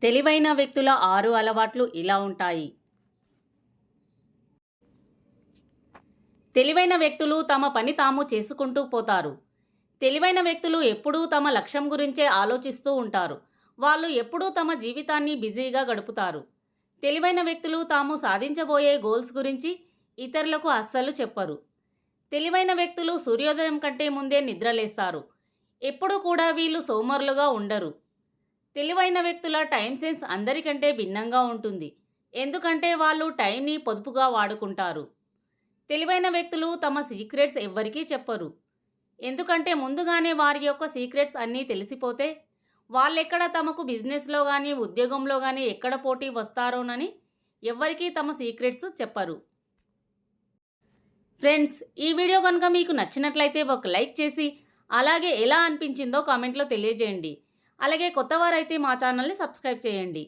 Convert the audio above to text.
తెలివైన వ్యక్తుల 6 అలవాట్లు ఇలా ఉంటాయి. తెలివైన వ్యక్తులు తమ పని తాము చేసుకుంటూ పోతారు. తెలివైన వ్యక్తులు ఎప్పుడూ తమ లక్ష్యం గురించే ఆలోచిస్తూ ఉంటారు. వాళ్ళు ఎప్పుడూ తమ జీవితాన్ని బిజీగా గడుపుతారు. తెలివైన వ్యక్తులు తాము సాధించబోయే గోల్స్ గురించి ఇతరులకు అస్సలు చెప్పరు. తెలివైన వ్యక్తులు సూర్యోదయం కంటే ముందే నిద్రలేస్తారు. ఎప్పుడూ కూడా వీళ్ళు సోమరులుగా ఉండరు. తెలివైన వ్యక్తుల టైం సెన్స్ అందరికంటే భిన్నంగా ఉంటుంది. ఎందుకంటే వాళ్ళు టైంని పొదుపుగా వాడుకుంటారు. తెలివైన వ్యక్తులు తమ సీక్రెట్స్ ఎవ్వరికీ చెప్పరు. ఎందుకంటే ముందుగానే వారి యొక్క సీక్రెట్స్ అన్నీ తెలిసిపోతే వాళ్ళెక్కడ తమకు బిజినెస్లో కానీ ఉద్యోగంలో కానీ ఎక్కడ పోటీ వస్తారోనని ఎవ్వరికీ తమ సీక్రెట్స్ చెప్పరు. ఫ్రెండ్స్, ఈ వీడియో కనుక మీకు నచ్చినట్లయితే ఒక లైక్ చేసి అలాగే ఎలా అనిపించిందో కామెంట్లో తెలియజేయండి. అలాగే కొత్తవారైతే మా ఛానల్ని సబ్స్క్రైబ్ చేయండి.